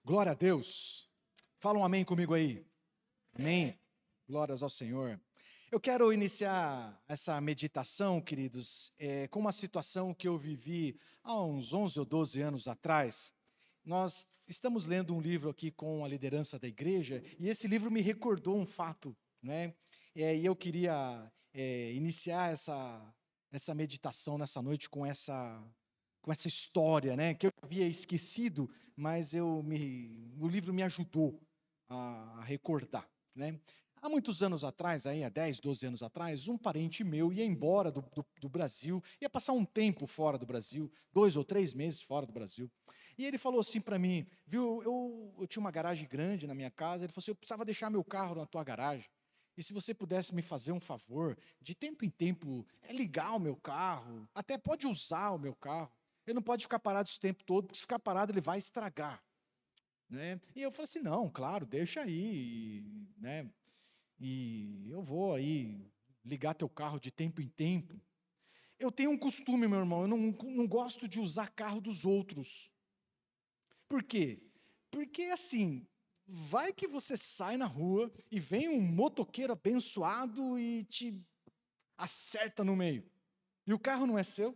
Glória a Deus. Fala um amém comigo aí. Amém. Glórias ao Senhor. Eu quero iniciar essa meditação, queridos, com uma situação que eu vivi há uns 11 ou 12 anos atrás. Nós estamos lendo um livro aqui com a liderança da igreja e esse livro me recordou um fato, né? E eu queria iniciar essa meditação nessa noite com essa história, né? Que eu havia esquecido, mas o livro me ajudou a recordar, né? Há muitos anos atrás, aí, há 10, 12 anos atrás, um parente meu ia embora do Brasil, ia passar um tempo fora do Brasil, 2 ou 3 meses fora do Brasil. E ele falou assim para mim, viu, eu tinha uma garagem grande na minha casa, ele falou assim, eu precisava deixar meu carro na tua garagem, e se você pudesse me fazer um favor, de tempo em tempo, ligar o meu carro, até pode usar o meu carro, ele não pode ficar parado esse tempo todo, porque se ficar parado ele vai estragar, né? E eu falei assim, não, claro, deixa aí, né? E eu vou aí ligar teu carro de tempo em tempo. Eu tenho um costume, meu irmão, eu não gosto de usar carro dos outros. Por quê? Porque assim, vai que você sai na rua e vem um motoqueiro abençoado e te acerta no meio. E o carro não é seu,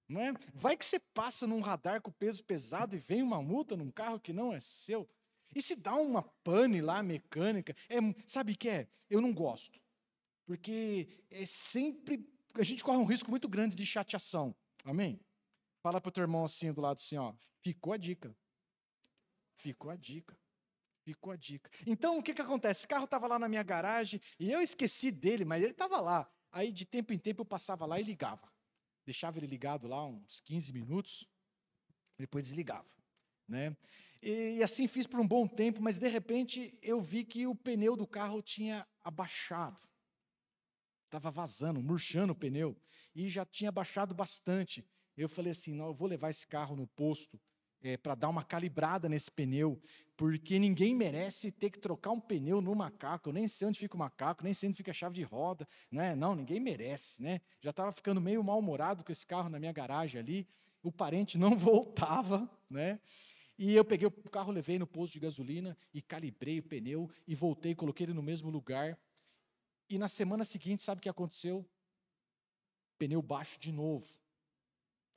não é? Vai que você passa num radar com peso pesado e vem uma multa num carro que não é seu. E se dá uma pane lá mecânica, sabe o que é? Eu não gosto. Porque a gente corre um risco muito grande de chateação. Amém? Fala para o teu irmão assim do lado assim, ó, ficou a dica. Ficou a dica. Ficou a dica. Então, o que acontece? Esse carro estava lá na minha garagem e eu esqueci dele, mas ele estava lá. Aí, de tempo em tempo, eu passava lá e ligava. Deixava ele ligado lá uns 15 minutos, depois desligava, né? E assim fiz por um bom tempo, mas de repente eu vi que o pneu do carro tinha abaixado. Estava vazando, murchando o pneu, e já tinha baixado bastante. Eu falei assim, não, eu vou levar esse carro no posto para dar uma calibrada nesse pneu, porque ninguém merece ter que trocar um pneu no macaco. Eu nem sei onde fica o macaco, nem sei onde fica a chave de roda, né? Não, ninguém merece, né? Já estava ficando meio mal-humorado com esse carro na minha garagem ali, o parente não voltava, né? E eu peguei o carro, levei no posto de gasolina e calibrei o pneu e voltei, coloquei ele no mesmo lugar. E na semana seguinte, sabe o que aconteceu? Pneu baixo de novo.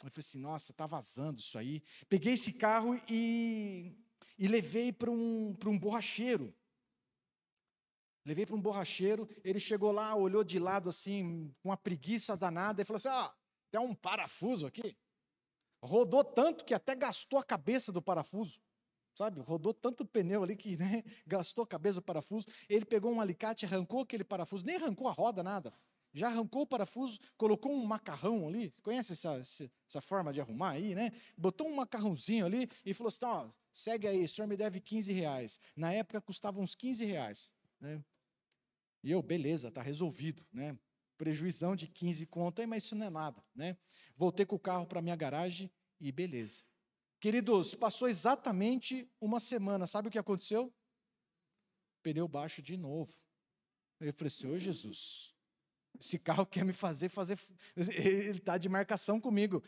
Eu falei assim, nossa, tá vazando isso aí. Peguei esse carro e levei para um borracheiro. Levei para um borracheiro, ele chegou lá, olhou de lado assim, com uma preguiça danada, e falou assim, tem um parafuso aqui. Rodou tanto que até gastou a cabeça do parafuso. Sabe, rodou tanto pneu ali que, né, gastou a cabeça do parafuso. Ele pegou um alicate, arrancou aquele parafuso, nem arrancou a roda, nada. Já arrancou o parafuso, colocou um macarrão ali. Conhece essa forma de arrumar aí, né? Botou um macarrãozinho ali e falou assim: ó, segue aí, o senhor me deve R$ 15. Na época custava uns R$ 15, né? E eu, beleza, tá resolvido, né? Prejuizão de 15 conto, mas isso não é nada, né? Voltei com o carro para minha garagem e beleza. Queridos, passou exatamente uma semana, sabe o que aconteceu? Pneu baixo de novo. Eu falei assim, ô Jesus, esse carro quer me fazer, ele está de marcação comigo.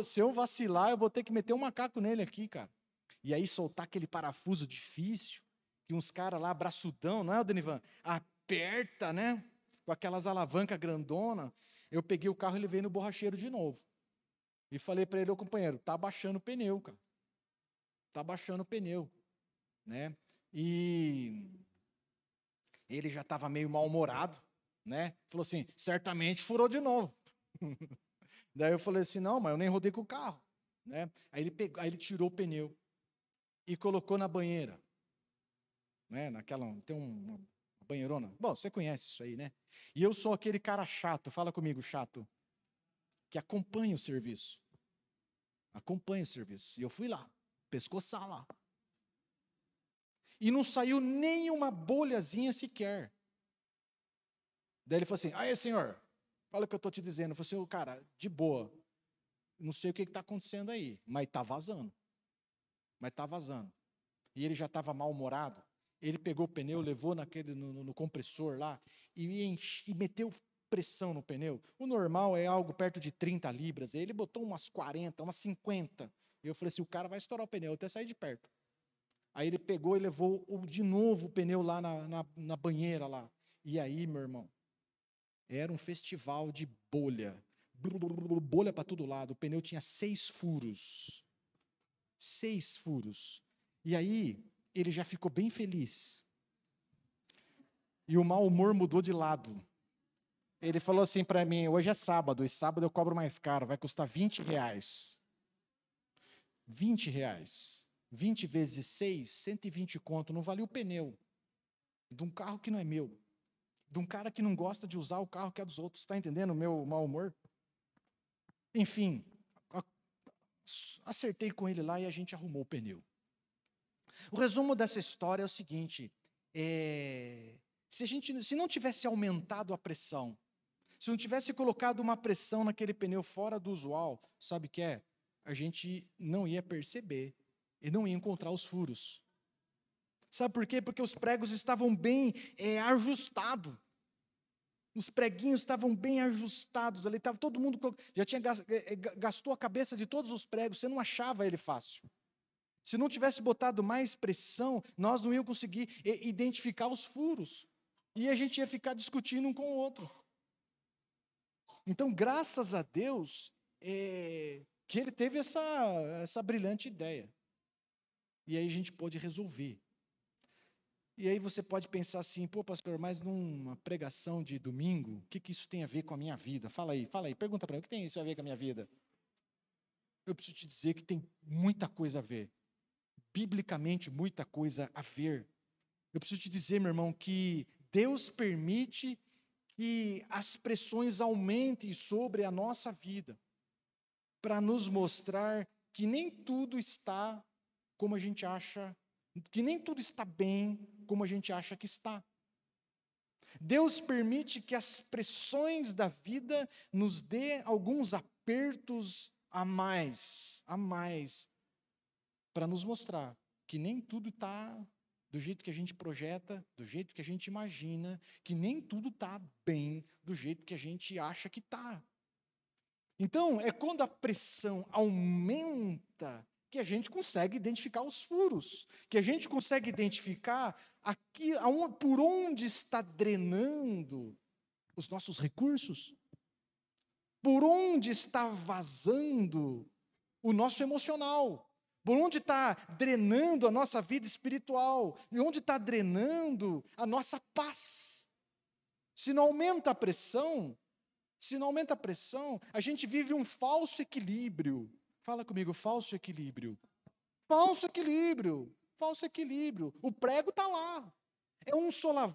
Se eu vacilar, eu vou ter que meter um macaco nele aqui, cara. E aí soltar aquele parafuso difícil, que uns caras lá, braçudão, não é, Denivan? Aperta, né? Com aquelas alavancas grandona. Eu peguei o carro e levei no borracheiro de novo. E falei para ele, ô companheiro, tá baixando o pneu, cara. Tá baixando o pneu, né? E ele já estava meio mal-humorado, né? Falou assim, certamente furou de novo. Daí eu falei assim, não, mas eu nem rodei com o carro, né? Aí ele tirou o pneu e colocou na banheira, né? Tem uma banheirona. Bom, você conhece isso aí, né? E eu sou aquele cara chato, fala comigo, chato, que acompanha o serviço. Acompanha o serviço. E eu fui lá, pescoçar lá. E não saiu nem uma bolhazinha sequer. Daí ele falou assim, aí senhor, fala o que eu estou te dizendo. Eu falei assim, cara, de boa, não sei o que está acontecendo aí, mas está vazando. Mas está vazando. E ele já estava mal-humorado. Ele pegou o pneu, levou no compressor lá e meteu pressão no pneu. O normal é algo perto de 30 libras. Ele botou umas 40, umas 50. E eu falei assim, o cara vai estourar o pneu, eu até sair de perto. Aí ele pegou e levou de novo o pneu lá na banheira lá. E aí, meu irmão, era um festival de bolha. Bolha para todo lado. O pneu tinha 6 furos. 6 furos. E aí, ele já ficou bem feliz. E o mau humor mudou de lado. Ele falou assim para mim, hoje é sábado, e sábado eu cobro mais caro, vai custar R$20. R$20. 20 vezes 6, 120 conto, não valia o pneu. De um carro que não é meu. De um cara que não gosta de usar o carro que é dos outros. Está entendendo o meu mau humor? Enfim, acertei com ele lá e a gente arrumou o pneu. O resumo dessa história é o seguinte, se não tivesse aumentado a pressão, se não tivesse colocado uma pressão naquele pneu fora do usual, sabe o que é? A gente não ia perceber e não ia encontrar os furos. Sabe por quê? Porque os pregos estavam bem ajustados. Os preguinhos estavam bem ajustados ali, estava todo mundo, já tinha gastou a cabeça de todos os pregos, você não achava ele fácil. Se não tivesse botado mais pressão, nós não íamos conseguir identificar os furos. E a gente ia ficar discutindo um com o outro. Então, graças a Deus, que ele teve essa brilhante ideia. E aí a gente pôde resolver. E aí você pode pensar assim, pô, pastor, mas numa pregação de domingo, o que isso tem a ver com a minha vida? Fala aí, pergunta para mim, o que tem isso a ver com a minha vida? Eu preciso te dizer que tem muita coisa a ver. Biblicamente, muita coisa a ver. Eu preciso te dizer, meu irmão, que Deus permite que as pressões aumentem sobre a nossa vida, para nos mostrar que nem tudo está como a gente acha, que nem tudo está bem como a gente acha que está. Deus permite que as pressões da vida nos dê alguns apertos a mais, para nos mostrar que nem tudo está do jeito que a gente projeta, do jeito que a gente imagina, que nem tudo está bem do jeito que a gente acha que está. Então, é quando a pressão aumenta que a gente consegue identificar os furos, que a gente consegue identificar por onde está drenando os nossos recursos, por onde está vazando o nosso emocional, por onde está drenando a nossa vida espiritual, e onde está drenando a nossa paz. Se não aumenta a pressão, a gente vive um falso equilíbrio. Fala comigo, falso equilíbrio. Falso equilíbrio. O prego está lá.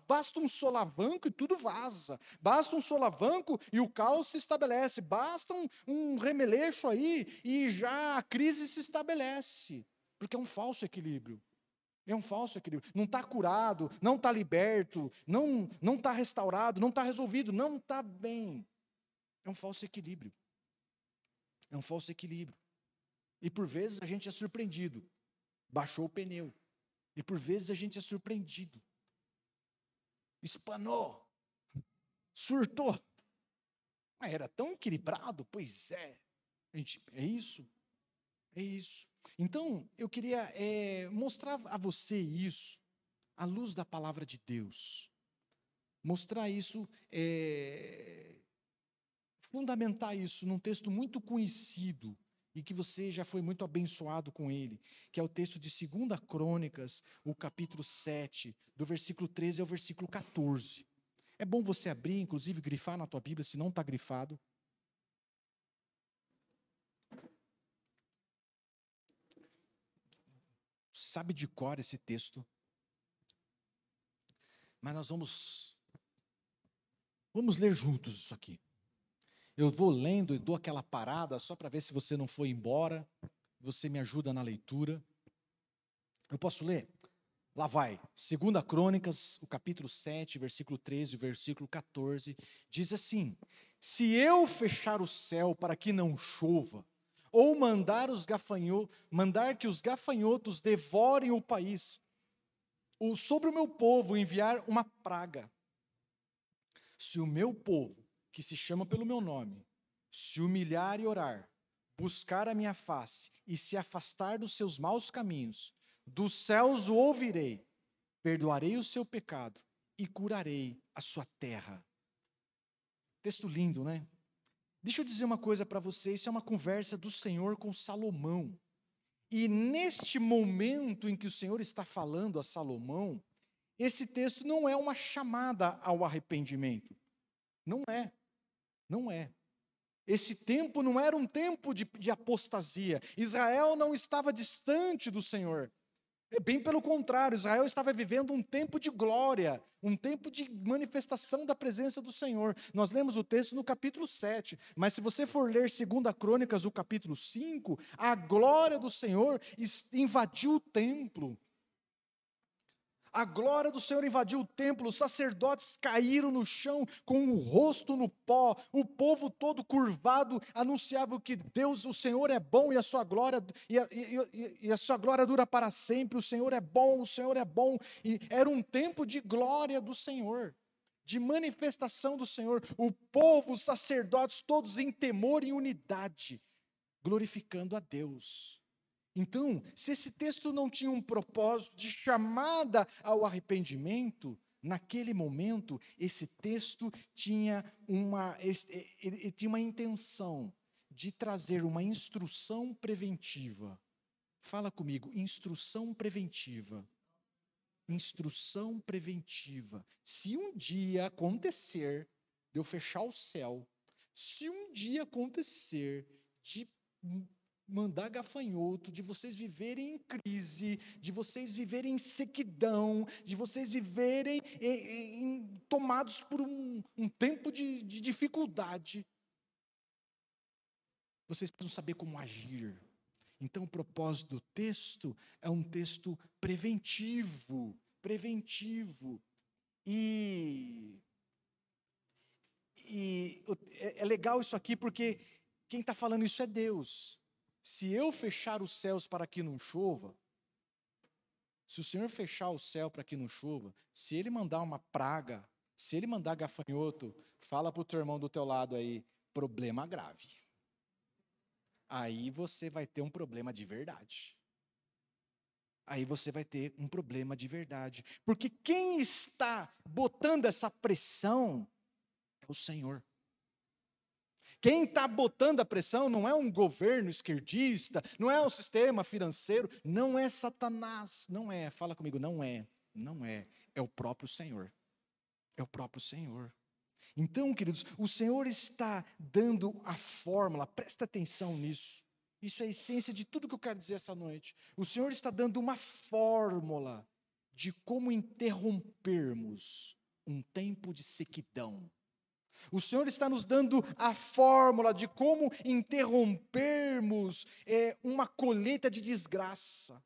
Basta um solavanco e tudo vaza. Basta um solavanco e o caos se estabelece. Basta um remeleixo aí e já a crise se estabelece. Porque é um falso equilíbrio. Não está curado, não está liberto, não está restaurado, não está resolvido, não está bem. É um falso equilíbrio. E por vezes a gente é surpreendido. Baixou o pneu. E por vezes a gente é surpreendido. Espanou. Surtou. Mas era tão equilibrado? Pois é. É isso. Então, eu queria mostrar a você isso, à luz da palavra de Deus. Mostrar isso, fundamentar isso num texto muito conhecido e que você já foi muito abençoado com ele, que é o texto de 2 Crônicas, o capítulo 7, do versículo 13 ao versículo 14. É bom você abrir, inclusive grifar na tua Bíblia, se não está grifado. Sabe de cor esse texto. Mas nós vamos ler juntos isso aqui. Eu vou lendo e dou aquela parada só para ver se você não foi embora. Você me ajuda na leitura. Eu posso ler? Lá vai. 2 Crônicas, o capítulo 7, versículo 13, versículo 14. Diz assim: se eu fechar o céu para que não chova, ou mandar que os gafanhotos devorem o país, ou sobre o meu povo enviar uma praga, se o meu povo, que se chama pelo meu nome, se humilhar e orar, buscar a minha face e se afastar dos seus maus caminhos, dos céus o ouvirei, perdoarei o seu pecado e curarei a sua terra. Texto lindo, né? Deixa eu dizer uma coisa para você, isso é uma conversa do Senhor com Salomão. E neste momento em que o Senhor está falando a Salomão, esse texto não é uma chamada ao arrependimento. Não é. Não é. Esse tempo não era um tempo de apostasia. Israel não estava distante do Senhor. É bem pelo contrário, Israel estava vivendo um tempo de glória, um tempo de manifestação da presença do Senhor. Nós lemos o texto no capítulo 7, mas se você for ler 2 Crônicas, o capítulo 5, a glória do Senhor invadiu o templo. A glória do Senhor invadiu o templo, os sacerdotes caíram no chão com o rosto no pó, o povo todo curvado anunciava que Deus, o Senhor é bom e a sua glória, e a sua glória dura para sempre, o Senhor é bom, e era um tempo de glória do Senhor, de manifestação do Senhor, o povo, os sacerdotes todos em temor e unidade, glorificando a Deus. Então, se esse texto não tinha um propósito de chamada ao arrependimento, naquele momento, esse texto tinha ele tinha uma intenção de trazer uma instrução preventiva. Fala comigo, instrução preventiva. Instrução preventiva. Se um dia acontecer de eu fechar o céu, se um dia acontecer de mandar gafanhoto, de vocês viverem em crise, de vocês viverem em sequidão, de vocês viverem tomados por um tempo de dificuldade, vocês precisam saber como agir. Então, o propósito do texto é um texto preventivo. E é legal isso aqui, porque quem está falando isso é Deus. Se eu fechar os céus para que não chova, se o Senhor fechar o céu para que não chova, se Ele mandar uma praga, se Ele mandar gafanhoto, fala para o teu irmão do teu lado aí, problema grave. Aí você vai ter um problema de verdade. Aí você vai ter um problema de verdade. Porque quem está botando essa pressão é o Senhor. Quem está botando a pressão não é um governo esquerdista, não é um sistema financeiro, não é Satanás, não é, fala comigo, não é, é o próprio Senhor, é o próprio Senhor. Então, queridos, o Senhor está dando a fórmula, presta atenção nisso, isso é a essência de tudo que eu quero dizer essa noite. O Senhor está dando uma fórmula de como interrompermos um tempo de sequidão. O Senhor está nos dando a fórmula de como interrompermos uma colheita de desgraça.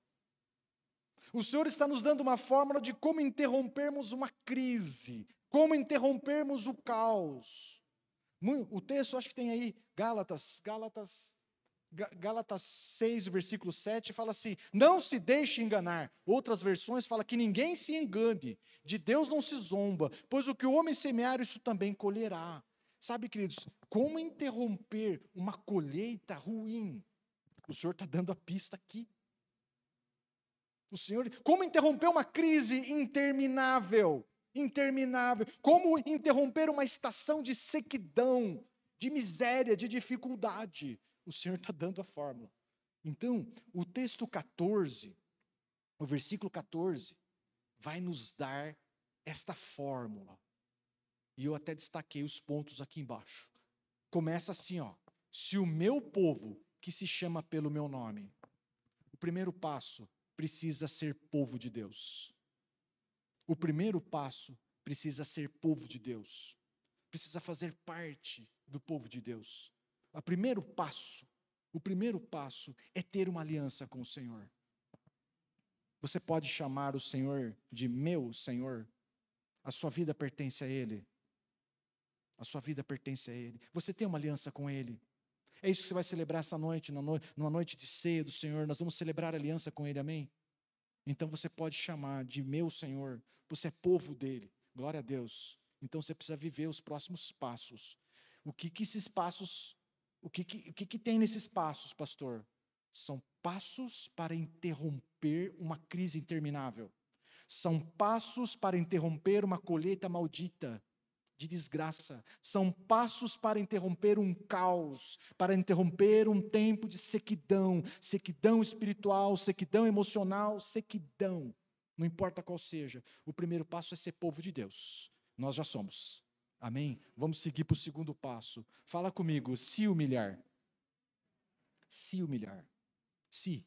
O Senhor está nos dando uma fórmula de como interrompermos uma crise, como interrompermos o caos. O texto, acho que tem aí, Gálatas 6, versículo 7, fala assim, não se deixe enganar. Outras versões falam que ninguém se engane, de Deus não se zomba, pois o que o homem semear, isso também colherá. Sabe, queridos, como interromper uma colheita ruim? O Senhor está dando a pista aqui. Como interromper uma crise interminável, como interromper uma estação de sequidão, de miséria, de dificuldade. O Senhor está dando a fórmula. Então, o texto 14, o versículo 14, vai nos dar esta fórmula. E eu até destaquei os pontos aqui embaixo. Começa assim, ó. Se o meu povo, que se chama pelo meu nome, o primeiro passo precisa ser povo de Deus. O primeiro passo precisa ser povo de Deus. Precisa fazer parte do povo de Deus. O primeiro passo é ter uma aliança com o Senhor. Você pode chamar o Senhor de meu Senhor? A sua vida pertence a Ele. A sua vida pertence a Ele. Você tem uma aliança com Ele. É isso que você vai celebrar essa noite, numa noite de ceia do Senhor. Nós vamos celebrar a aliança com Ele, amém? Então você pode chamar de meu Senhor. Você é povo dEle. Glória a Deus. Então você precisa viver os próximos passos. O que esses passos... O que tem nesses passos, pastor? São passos para interromper uma crise interminável. São passos para interromper uma colheita maldita, de desgraça. São passos para interromper um caos, para interromper um tempo de sequidão, sequidão espiritual, sequidão emocional, sequidão. Não importa qual seja, o primeiro passo é ser povo de Deus. Nós já somos. Amém? Vamos seguir para o segundo passo. Fala comigo, se humilhar. Se humilhar. Se.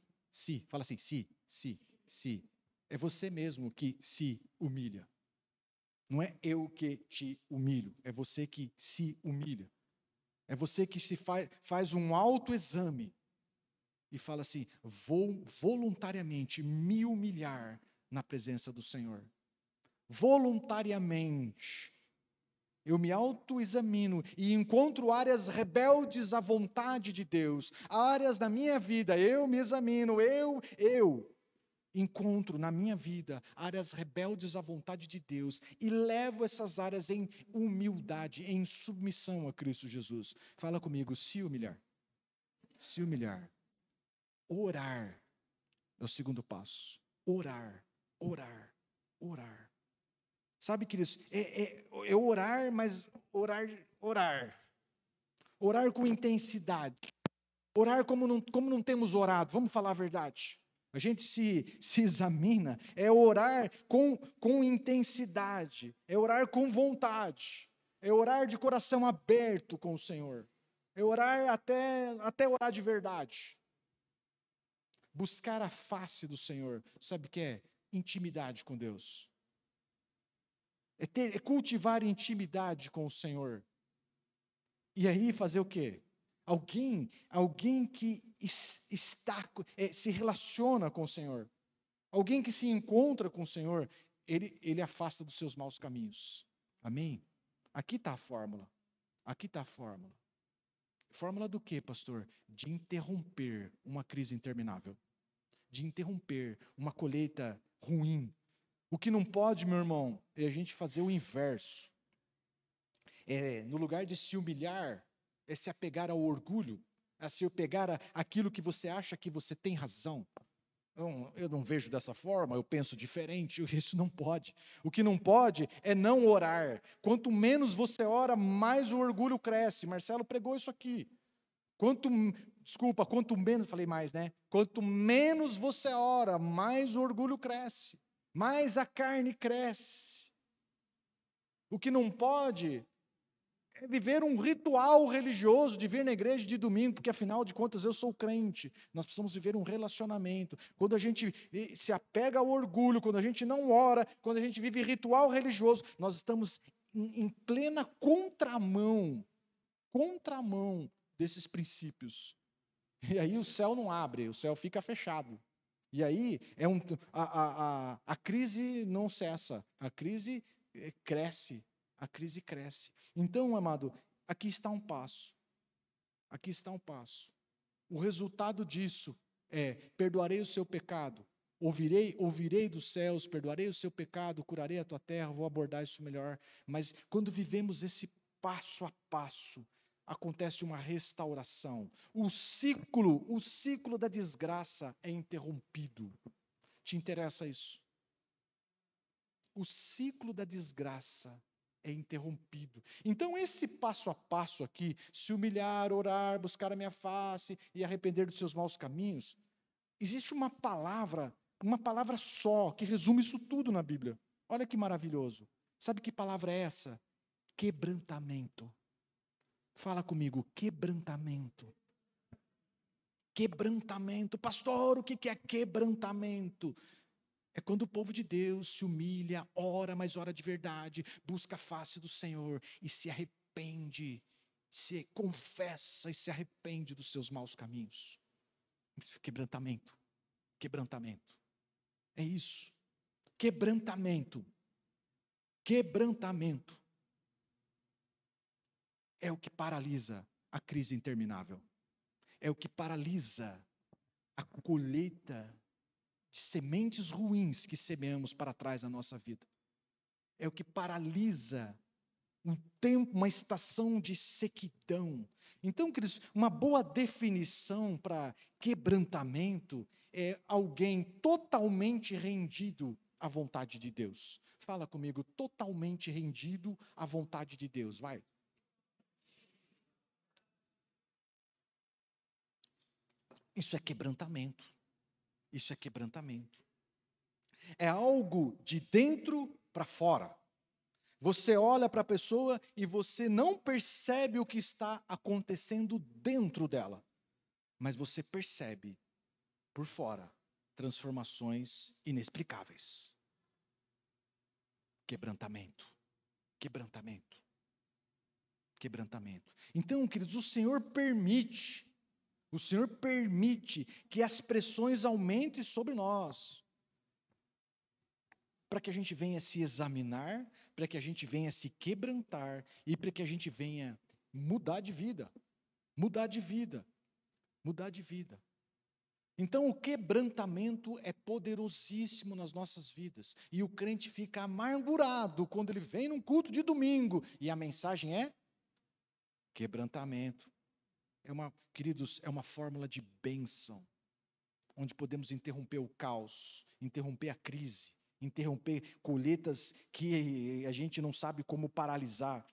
Fala assim, se. É você mesmo que se humilha. Não é eu que te humilho, é você que se humilha. É você que se faz um autoexame e fala assim, vou voluntariamente me humilhar na presença do Senhor. Voluntariamente. Eu me autoexamino e encontro áreas rebeldes à vontade de Deus, áreas da minha vida, eu me examino, eu encontro na minha vida áreas rebeldes à vontade de Deus e levo essas áreas em humildade, em submissão a Cristo Jesus. Fala comigo, se humilhar. Se humilhar. Orar é o segundo passo. Orar. Sabe, queridos, é orar, mas orar. Orar com intensidade. Orar como não temos orado, vamos falar a verdade. A gente se examina, é orar com intensidade, é orar com vontade, é orar de coração aberto com o Senhor, é orar até orar de verdade. Buscar a face do Senhor, sabe o que é? Intimidade com Deus. É cultivar intimidade com o Senhor. E aí fazer o quê? Alguém que se relaciona com o Senhor, alguém que se encontra com o Senhor, ele afasta dos seus maus caminhos. Amém? Aqui está a fórmula. Fórmula do quê, pastor? De interromper uma crise interminável. De interromper uma colheita ruim. O que não pode, meu irmão, é a gente fazer o inverso. No lugar de se humilhar, é se apegar ao orgulho, é se apegar àquilo que você acha que você tem razão. Eu não vejo dessa forma, eu penso diferente, isso não pode. O que não pode é não orar. Quanto menos você ora, mais o orgulho cresce. Marcelo pregou isso aqui. Quanto menos, falei mais, né? Quanto menos você ora, mais o orgulho cresce, mais a carne cresce. O que não pode é viver um ritual religioso de vir na igreja de domingo, porque afinal de contas eu sou crente. Nós precisamos viver um relacionamento. Quando a gente se apega ao orgulho, quando a gente não ora, quando a gente vive ritual religioso, nós estamos em plena contramão desses princípios. E aí o céu não abre, o céu fica fechado. E aí a crise não cessa, a crise cresce. A crise cresce. Então, amado, aqui está um passo. O resultado disso é: perdoarei o seu pecado, ouvirei dos céus, perdoarei o seu pecado, curarei a tua terra, vou abordar isso melhor. Mas quando vivemos esse passo a passo, acontece uma restauração. O ciclo da desgraça é interrompido. Te interessa isso? O ciclo da desgraça é interrompido. Então, esse passo a passo aqui, se humilhar, orar, buscar a minha face e arrepender dos seus maus caminhos, existe uma palavra só que resume isso tudo na Bíblia. Olha que maravilhoso. Sabe que palavra é essa? Quebrantamento. Fala comigo, quebrantamento. Quebrantamento. Pastor, o que é quebrantamento? É quando o povo de Deus se humilha, ora, mas ora de verdade, busca a face do Senhor e se arrepende, se confessa e se arrepende dos seus maus caminhos. Quebrantamento. É isso. Quebrantamento é o que paralisa a crise interminável. É o que paralisa a colheita de sementes ruins que semeamos para trás na nossa vida. É o que paralisa um tempo, uma estação de sequidão. Então, queridos, uma boa definição para quebrantamento é alguém totalmente rendido à vontade de Deus. Fala comigo, totalmente rendido à vontade de Deus, vai. Isso é quebrantamento. Isso é quebrantamento. É algo de dentro para fora. Você olha para a pessoa e você não percebe o que está acontecendo dentro dela, mas você percebe por fora transformações inexplicáveis. Quebrantamento, quebrantamento, quebrantamento. Então, queridos, o Senhor permite que as pressões aumentem sobre nós, para que a gente venha se examinar, para que a gente venha se quebrantar e para que a gente venha mudar de vida, mudar de vida, mudar de vida. Então o quebrantamento é poderosíssimo nas nossas vidas e o crente fica amargurado quando ele vem num culto de domingo e a mensagem é quebrantamento. Queridos, é uma fórmula de bênção, onde podemos interromper o caos, interromper a crise, interromper colheitas que a gente não sabe como paralisar,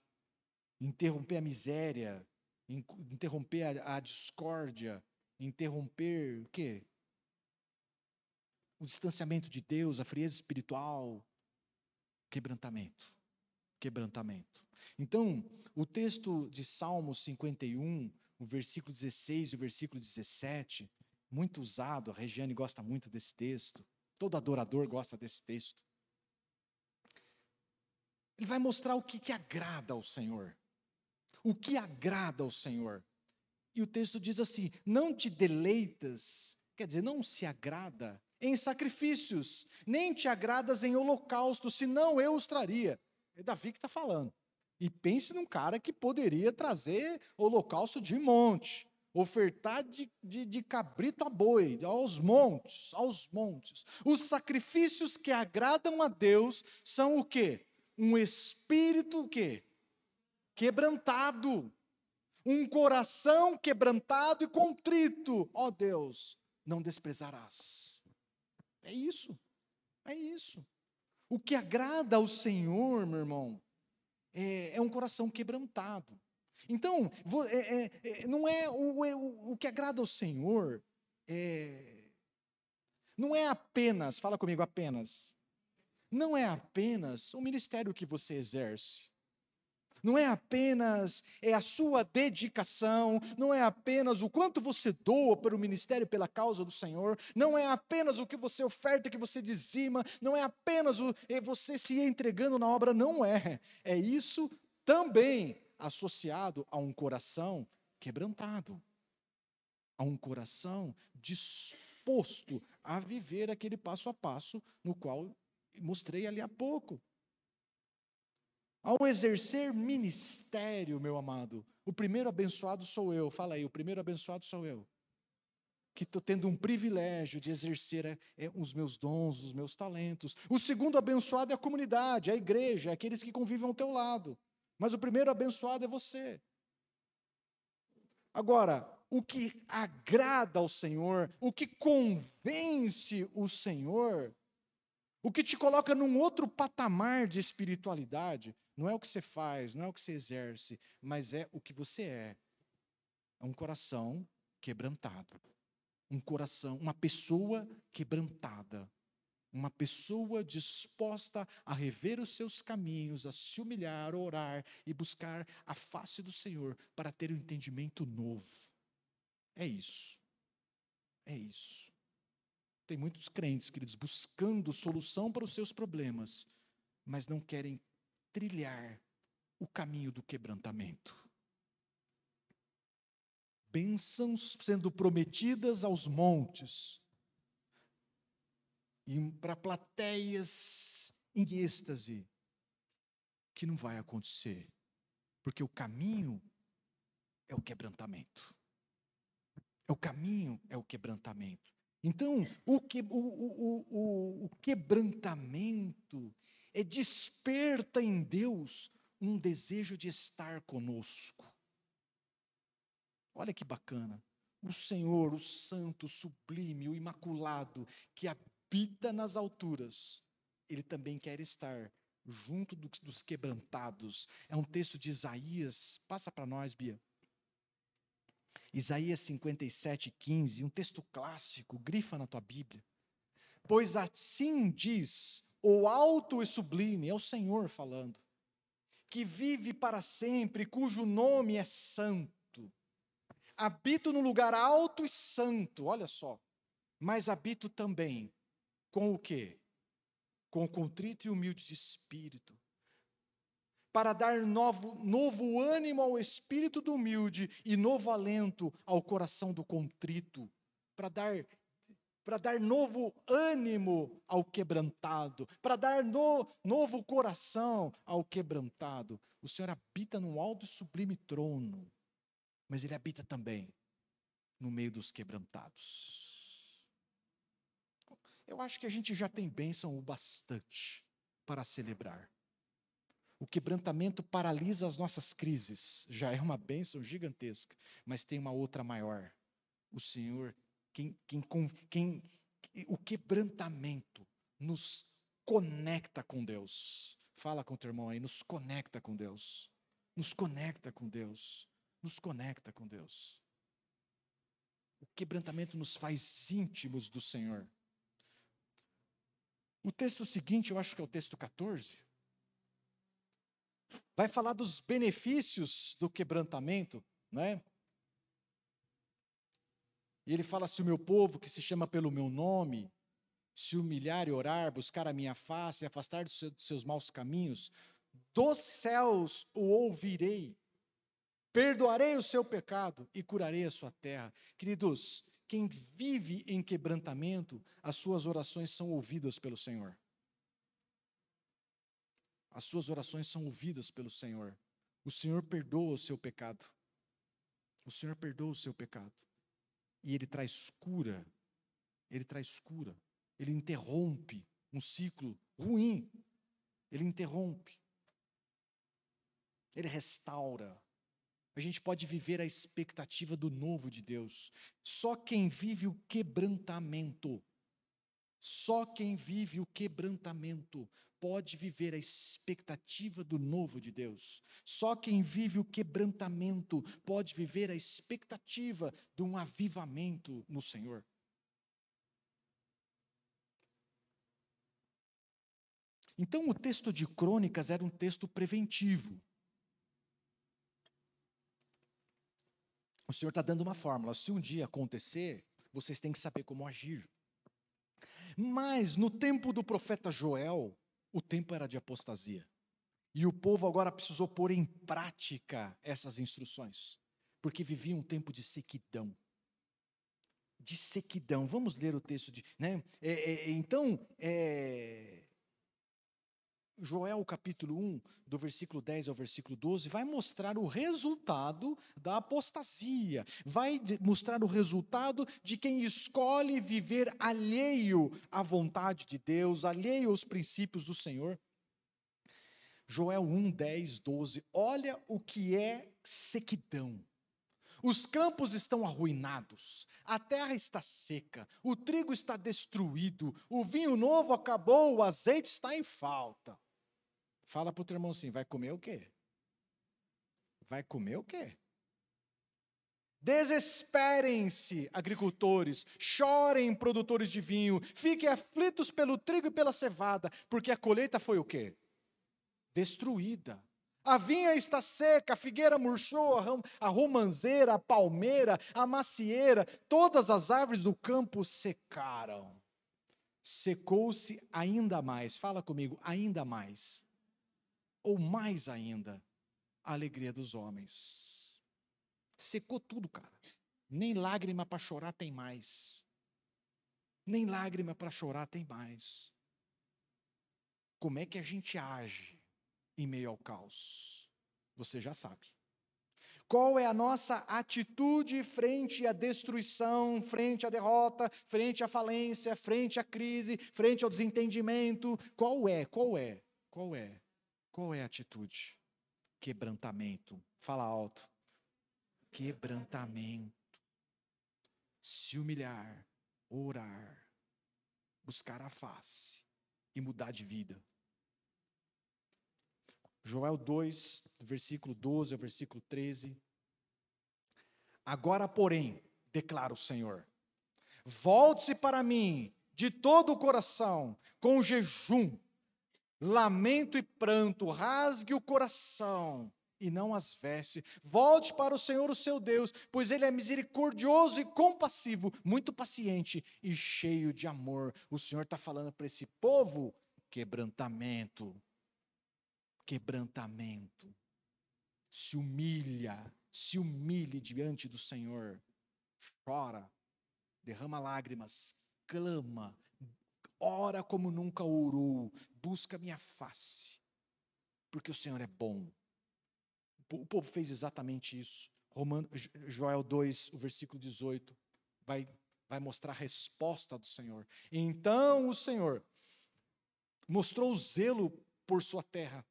interromper a miséria, interromper a discórdia, interromper o quê? O distanciamento de Deus, a frieza espiritual, quebrantamento, quebrantamento. Então, o texto de Salmos 51, o versículo 16 e o versículo 17, muito usado, a Regiane gosta muito desse texto, todo adorador gosta desse texto. Ele vai mostrar o que agrada ao Senhor. O que agrada ao Senhor. E o texto diz assim: não te deleitas, quer dizer, não se agrada em sacrifícios, nem te agradas em holocaustos, senão eu os traria. É Davi que está falando. E pense num cara que poderia trazer holocausto de monte, ofertar de cabrito a boi, aos montes, aos montes. Os sacrifícios que agradam a Deus são o quê? Um espírito o quê? Quebrantado. Um coração quebrantado e contrito. Ó Deus, não desprezarás. É isso. É isso. O que agrada ao Senhor, meu irmão, é um coração quebrantado. Então, não é o que agrada ao Senhor, não é apenas, fala comigo, apenas. Não é apenas o ministério que você exerce. Não é apenas a sua dedicação, não é apenas o quanto você doa para o ministério pela causa do Senhor, não é apenas o que você oferta, que você dizima, não é apenas você se entregando na obra, não é. É isso também associado a um coração quebrantado, a um coração disposto a viver aquele passo a passo no qual mostrei ali há pouco. Ao exercer ministério, meu amado, o primeiro abençoado sou eu. Fala aí, o primeiro abençoado sou eu. Que estou tendo um privilégio de exercer os meus dons, os meus talentos. O segundo abençoado é a comunidade, a igreja, é aqueles que convivem ao teu lado. Mas o primeiro abençoado é você. Agora, o que agrada ao Senhor, o que convence o Senhor, o que te coloca num outro patamar de espiritualidade, não é o que você faz, não é o que você exerce, mas é o que você é. É um coração quebrantado. Um coração, uma pessoa quebrantada. Uma pessoa disposta a rever os seus caminhos, a se humilhar, orar e buscar a face do Senhor para ter um entendimento novo. É isso. É isso. Tem muitos crentes, queridos, buscando solução para os seus problemas, mas não querem trilhar o caminho do quebrantamento. Bênçãos sendo prometidas aos montes, e para plateias em êxtase, que não vai acontecer, porque o caminho é o quebrantamento. O caminho é o quebrantamento. Então, o quebrantamento desperta em Deus um desejo de estar conosco. Olha que bacana. O Senhor, o santo, o sublime, o imaculado, que habita nas alturas, Ele também quer estar junto dos quebrantados. É um texto de Isaías. Passa para nós, Bia. Isaías 57:15, um texto clássico, grifa na tua Bíblia. Pois assim diz o alto e sublime, é o Senhor falando, que vive para sempre, cujo nome é santo. Habito no lugar alto e santo, olha só, mas habito também com o quê? Com o contrito e humilde de espírito, para dar novo ânimo ao espírito do humilde e novo alento ao coração do contrito, para dar novo ânimo ao quebrantado, para dar novo coração ao quebrantado. O Senhor habita num alto e sublime trono, mas Ele habita também no meio dos quebrantados. Eu acho que a gente já tem bênção o bastante para celebrar. O quebrantamento paralisa as nossas crises, já é uma bênção gigantesca, mas tem uma outra maior. O Senhor, o quebrantamento nos conecta com Deus. Fala com o teu irmão aí, nos conecta com Deus. Nos conecta com Deus. Nos conecta com Deus. O quebrantamento nos faz íntimos do Senhor. O texto seguinte, eu acho que é o texto 14, vai falar dos benefícios do quebrantamento, né? E ele fala: se o meu povo, que se chama pelo meu nome, se humilhar e orar, buscar a minha face e afastar dos seus maus caminhos, dos céus o ouvirei, perdoarei o seu pecado e curarei a sua terra. Queridos, quem vive em quebrantamento, as suas orações são ouvidas pelo Senhor. As suas orações são ouvidas pelo Senhor. O Senhor perdoa o seu pecado. O Senhor perdoa o seu pecado. E Ele traz cura. Ele traz cura. Ele interrompe um ciclo ruim. Ele interrompe. Ele restaura. A gente pode viver a expectativa do novo de Deus. Só quem vive o quebrantamento, pode viver a expectativa do novo de Deus. Só quem vive o quebrantamento pode viver a expectativa de um avivamento no Senhor. Então, o texto de Crônicas era um texto preventivo. O Senhor está dando uma fórmula. Se um dia acontecer, vocês têm que saber como agir. Mas, no tempo do profeta Joel, o tempo era de apostasia. E o povo agora precisou pôr em prática essas instruções, porque vivia um tempo de sequidão. De sequidão. Vamos ler o texto de... Né? Joel capítulo 1, do versículo 10 ao versículo 12, vai mostrar o resultado da apostasia, vai mostrar o resultado de quem escolhe viver alheio à vontade de Deus, alheio aos princípios do Senhor. Joel 1, 10, 12, olha o que é sequidão. Os campos estão arruinados, a terra está seca, o trigo está destruído, o vinho novo acabou, o azeite está em falta. Fala para o teu irmão assim, vai comer o quê? Vai comer o quê? Desesperem-se, agricultores, chorem, produtores de vinho, fiquem aflitos pelo trigo e pela cevada, porque a colheita foi o quê? Destruída. A vinha está seca, a figueira murchou, a romanzeira, a palmeira, a macieira, todas as árvores do campo secaram. Secou-se ainda mais, fala comigo, ainda mais. Ou mais ainda, a alegria dos homens. Secou tudo, cara. Nem lágrima para chorar tem mais. Nem lágrima para chorar tem mais. Como é que a gente age em meio ao caos? Você já sabe. Qual é a nossa atitude frente à destruição, frente à derrota, frente à falência, frente à crise, frente ao desentendimento? Qual é a atitude? Quebrantamento. Fala alto. quebrantamento. Se humilhar, orar, buscar a face e mudar de vida. Joel 2, versículo 12 ao versículo 13. Agora, porém, declara o Senhor, volte-se para mim de todo o coração, com jejum, lamento e pranto, rasgue o coração e não as vestes. Volte para o Senhor, o seu Deus, pois Ele é misericordioso e compassivo, muito paciente e cheio de amor. O Senhor está falando para esse povo, quebrantamento. Quebrantamento. Se humilhe diante do Senhor. Chora, derrama lágrimas, clama, ora como nunca orou, busca minha face, porque o Senhor é bom. O povo fez exatamente isso. Joel 2, o versículo 18, vai mostrar a resposta do Senhor. Então o Senhor mostrou zelo por sua terra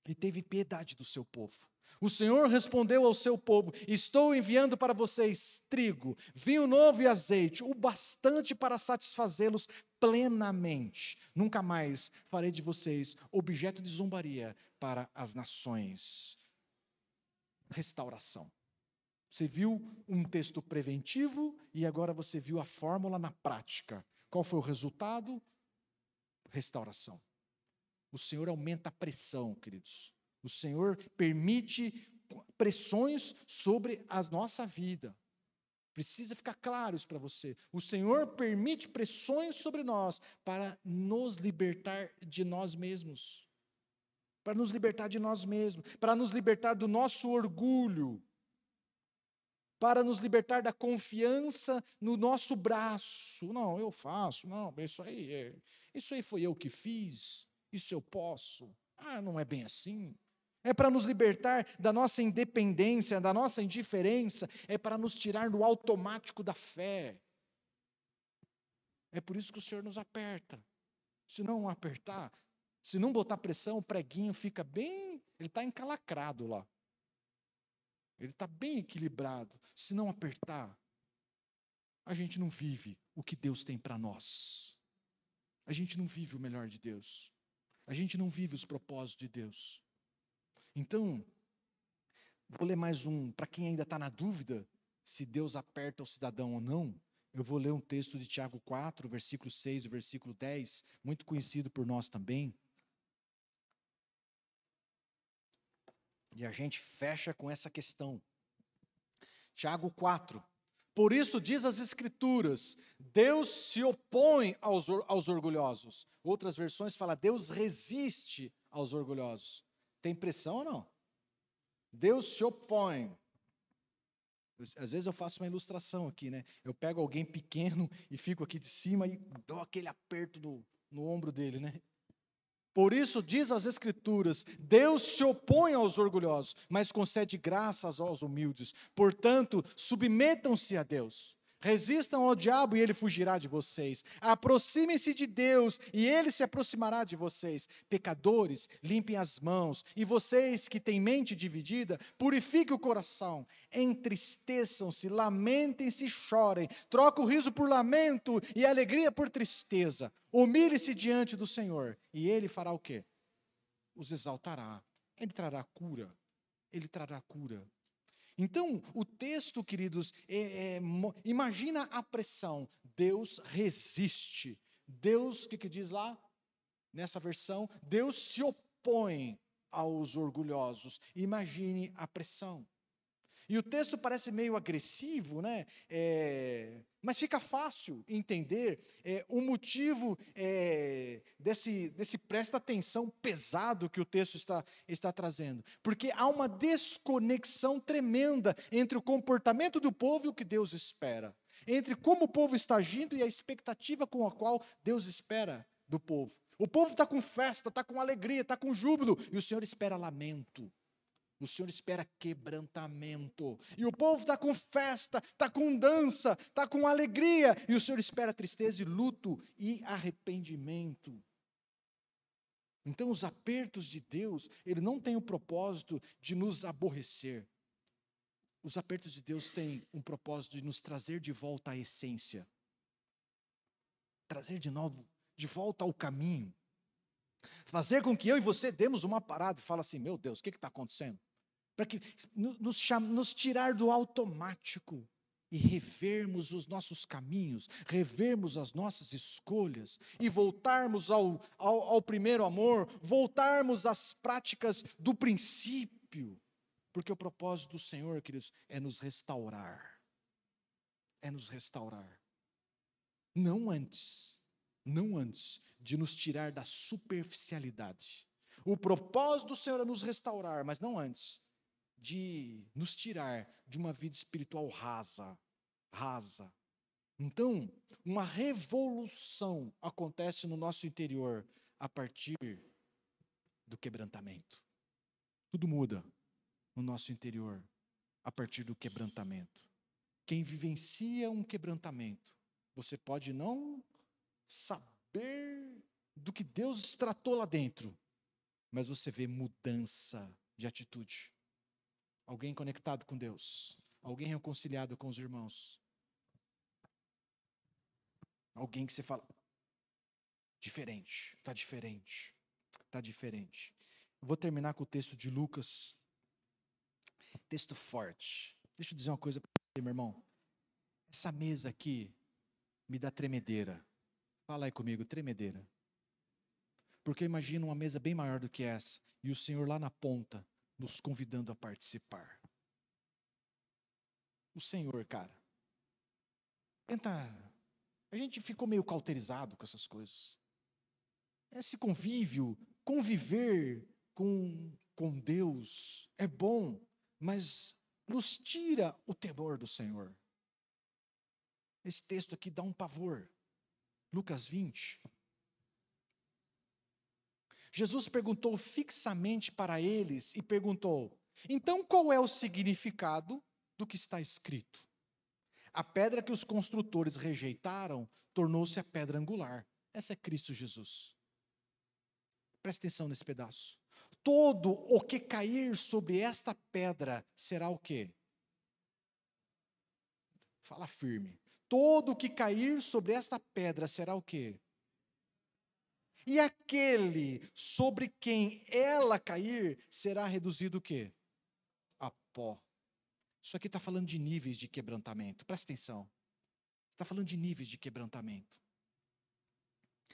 e teve piedade do seu povo. O Senhor respondeu ao seu povo, estou enviando para vocês trigo, vinho novo e azeite, o bastante para satisfazê-los plenamente. Nunca mais farei de vocês objeto de zombaria para as nações. Restauração. Você viu um texto preventivo e agora você viu a fórmula na prática. Qual foi o resultado? Restauração. O Senhor aumenta a pressão, queridos. O Senhor permite pressões sobre a nossa vida. Precisa ficar claro isso para você. O Senhor permite pressões sobre nós para nos libertar de nós mesmos. Para nos libertar de nós mesmos. Para nos libertar do nosso orgulho. Para nos libertar da confiança no nosso braço. Não, eu faço. Não, isso aí foi eu que fiz. Isso eu posso. Não é bem assim. É para nos libertar da nossa independência, da nossa indiferença, é para nos tirar do automático da fé. É por isso que o Senhor nos aperta. Se não apertar, se não botar pressão, o preguinho fica bem, ele está encalacrado lá. Ele está bem equilibrado. Se não apertar, a gente não vive o que Deus tem para nós. A gente não vive o melhor de Deus. A gente não vive os propósitos de Deus. Então, vou ler mais um, para quem ainda está na dúvida, se Deus aperta o cidadão ou não, eu vou ler um texto de Tiago 4, versículo 6 e versículo 10, muito conhecido por nós também. E a gente fecha com essa questão. Tiago 4. Por isso diz as Escrituras, Deus se opõe aos orgulhosos. Outras versões falam, Deus resiste aos orgulhosos. Tem pressão ou não? Deus se opõe. Às vezes eu faço uma ilustração aqui, né? Eu pego alguém pequeno e fico aqui de cima e dou aquele aperto no ombro dele, né? Por isso diz as Escrituras, Deus se opõe aos orgulhosos, mas concede graças aos humildes. Portanto, submetam-se a Deus. Resistam ao diabo e ele fugirá de vocês. Aproximem-se de Deus e ele se aproximará de vocês. Pecadores, limpem as mãos. E vocês que têm mente dividida, purifiquem o coração. Entristeçam-se, lamentem-se e chorem. Troca o riso por lamento e a alegria por tristeza. Humilhe-se diante do Senhor e ele fará o quê? Os exaltará. Ele trará cura. Ele trará cura. Então, o texto, queridos, imagina a pressão. Deus resiste. Deus, o que diz lá? Nessa versão, Deus se opõe aos orgulhosos. Imagine a pressão. E o texto parece meio agressivo, né? Mas fica fácil entender o motivo desse presta atenção pesado que o texto está trazendo. Porque há uma desconexão tremenda entre o comportamento do povo e o que Deus espera. Entre como o povo está agindo e a expectativa com a qual Deus espera do povo. O povo está com festa, está com alegria, está com júbilo, e o Senhor espera lamento. O Senhor espera quebrantamento. E o povo está com festa, está com dança, está com alegria. E o Senhor espera tristeza e luto e arrependimento. Então, os apertos de Deus, Ele não tem o propósito de nos aborrecer. Os apertos de Deus têm um propósito de nos trazer de volta à essência. Trazer de novo, de volta ao caminho. Fazer com que eu e você demos uma parada e fala assim, meu Deus, o que está acontecendo? Para que nos tirar do automático e revermos os nossos caminhos, revermos as nossas escolhas e voltarmos ao primeiro amor, voltarmos às práticas do princípio. Porque o propósito do Senhor, queridos, é nos restaurar. É nos restaurar. Não antes de nos tirar da superficialidade. O propósito do Senhor é nos restaurar, mas não antes de nos tirar de uma vida espiritual rasa. Então, uma revolução acontece no nosso interior a partir do quebrantamento. Tudo muda no nosso interior a partir do quebrantamento. Quem vivencia um quebrantamento, você pode não saber do que Deus tratou lá dentro, mas você vê mudança de atitude. Alguém conectado com Deus, alguém reconciliado com os irmãos, alguém que você fala, diferente, está diferente, está diferente. Eu vou terminar com o texto de Lucas, texto forte. Deixa eu dizer uma coisa para você, meu irmão. Essa mesa aqui me dá tremedeira. Fala aí comigo, tremedeira. Porque eu imagino uma mesa bem maior do que essa, e o Senhor lá na ponta, nos convidando a participar. O Senhor, cara. A gente ficou meio cauterizado com essas coisas. Esse conviver com Deus é bom, mas nos tira o temor do Senhor. Esse texto aqui dá um pavor. Lucas 20. Jesus perguntou fixamente para eles e perguntou, então qual é o significado do que está escrito? A pedra que os construtores rejeitaram tornou-se a pedra angular. Essa é Cristo Jesus. Presta atenção nesse pedaço. Todo o que cair sobre esta pedra será o quê? Fala firme. Todo o que cair sobre esta pedra será o quê? E aquele sobre quem ela cair será reduzido o quê? A pó. Isso aqui está falando de níveis de quebrantamento. Presta atenção. Está falando de níveis de quebrantamento.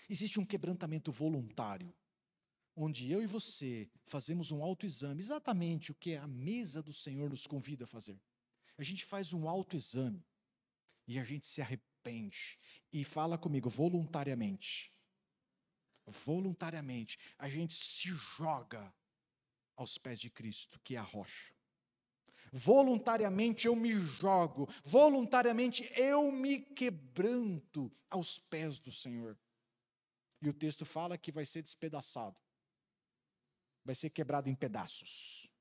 Existe um quebrantamento voluntário, onde eu e você fazemos um autoexame, exatamente o que a mesa do Senhor nos convida a fazer. A gente faz um autoexame e a gente se arrepende. E fala comigo, voluntariamente. Voluntariamente, a gente se joga aos pés de Cristo, que é a rocha. Voluntariamente eu me jogo, voluntariamente eu me quebranto aos pés do Senhor. E o texto fala que vai ser despedaçado, vai ser quebrado em pedaços.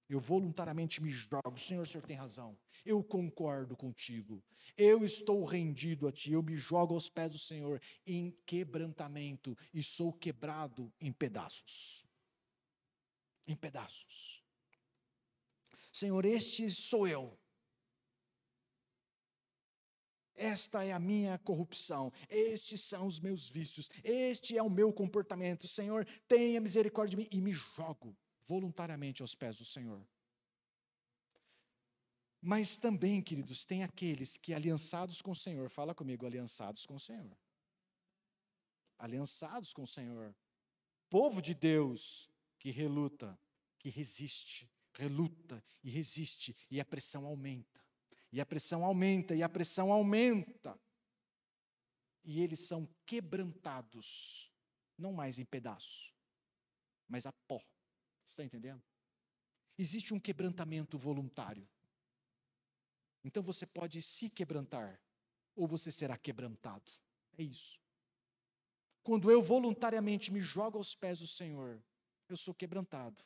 Eu voluntariamente me jogo, Senhor, o Senhor tem razão, eu concordo contigo, eu estou rendido a Ti, eu me jogo aos pés do Senhor em quebrantamento e sou quebrado em pedaços. Em pedaços. Senhor, este sou eu. Esta é a minha corrupção, estes são os meus vícios, este é o meu comportamento. Senhor, tenha misericórdia de mim e me jogo voluntariamente aos pés do Senhor. Mas também, queridos, tem aqueles que aliançados com o Senhor, fala comigo, aliançados com o Senhor. Aliançados com o Senhor. Povo de Deus que reluta, que resiste, reluta e resiste, e a pressão aumenta. E a pressão aumenta, e a pressão aumenta. E eles são quebrantados, não mais em pedaços, mas a pó. Está entendendo? Existe um quebrantamento voluntário. Então você pode se quebrantar, ou você será quebrantado. É isso. Quando eu voluntariamente me jogo aos pés do Senhor, eu sou quebrantado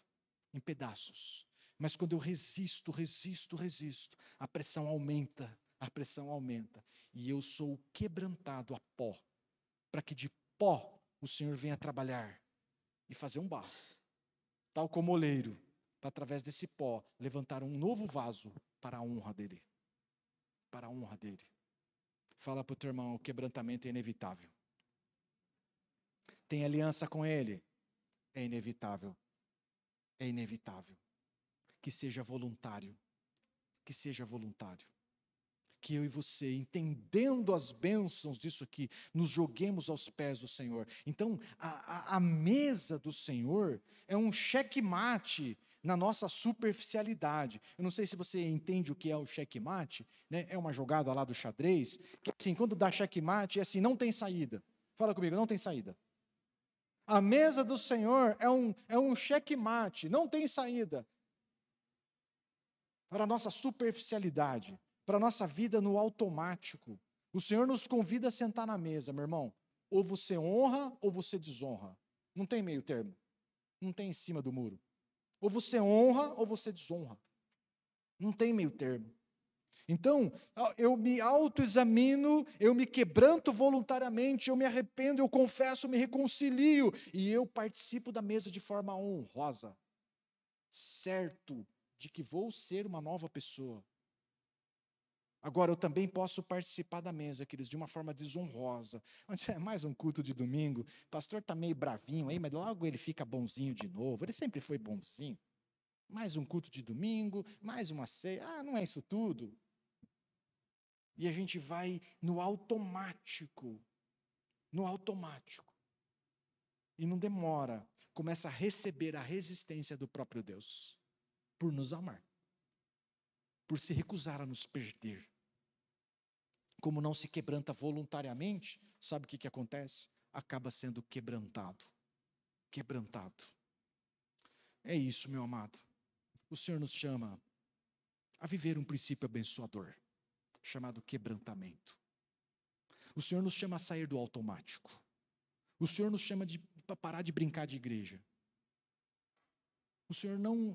em pedaços. Mas quando eu resisto, a pressão aumenta, e eu sou quebrantado a pó, para que de pó o Senhor venha trabalhar e fazer um barro. Tal como o oleiro, para através desse pó levantar um novo vaso para a honra dele. Para a honra dele. Fala para o teu irmão, o quebrantamento é inevitável. Tem aliança com ele? É inevitável. É inevitável. Que seja voluntário. Que seja voluntário. Que eu e você, entendendo as bênçãos disso aqui, nos joguemos aos pés do Senhor. Então, a mesa do Senhor é um checkmate na nossa superficialidade. Eu não sei se você entende o que é o checkmate, né? É uma jogada lá do xadrez, que assim, quando dá checkmate, é assim, não tem saída. Fala comigo, não tem saída. A mesa do Senhor é um checkmate, não tem saída. Para a nossa superficialidade, para a nossa vida no automático. O Senhor nos convida a sentar na mesa, meu irmão. Ou você honra ou você desonra. Não tem meio termo. Não tem em cima do muro. Ou você honra ou você desonra. Não tem meio termo. Então, eu me autoexamino, eu me quebranto voluntariamente, eu me arrependo, eu confesso, me reconcilio, e eu participo da mesa de forma honrosa, certo de que vou ser uma nova pessoa. Agora, eu também posso participar da mesa, queridos, de uma forma desonrosa. É mais um culto de domingo, o pastor está meio bravinho aí, mas logo ele fica bonzinho de novo, ele sempre foi bonzinho. Mais um culto de domingo, mais uma ceia, não é isso tudo? E a gente vai no automático, e não demora, começa a receber a resistência do próprio Deus, por nos amar, por se recusar a nos perder. Como não se quebranta voluntariamente, sabe o que acontece? Acaba sendo quebrantado. Quebrantado. É isso, meu amado. O Senhor nos chama a viver um princípio abençoador, chamado quebrantamento. O Senhor nos chama a sair do automático. O Senhor nos chama para parar de brincar de igreja. O Senhor não,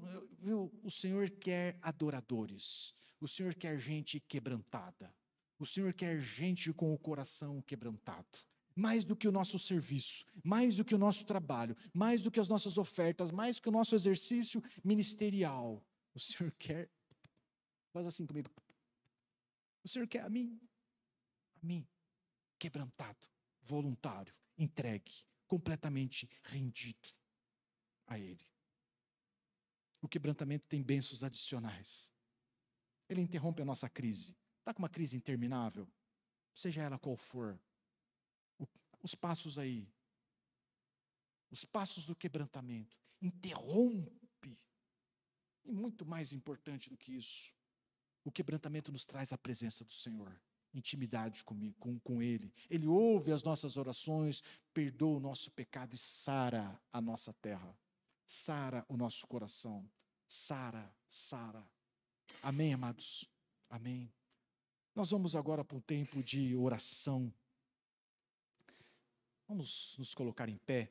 o Senhor quer adoradores. O Senhor quer gente quebrantada. O Senhor quer gente com o coração quebrantado. Mais do que o nosso serviço, mais do que o nosso trabalho, mais do que as nossas ofertas, mais do que o nosso exercício ministerial. O Senhor quer, faz assim comigo. O Senhor quer a mim, quebrantado, voluntário, entregue, completamente rendido a Ele. O quebrantamento tem bênçãos adicionais. Ele interrompe a nossa crise. Está com uma crise interminável? Seja ela qual for. Os passos aí. Os passos do quebrantamento. Interrompe. E muito mais importante do que isso. O quebrantamento nos traz a presença do Senhor. Intimidade com Ele. Ele ouve as nossas orações, perdoa o nosso pecado e sara a nossa terra. Sara o nosso coração. Sara. Amém, amados? Amém. Nós vamos agora para um tempo de oração. Vamos nos colocar em pé.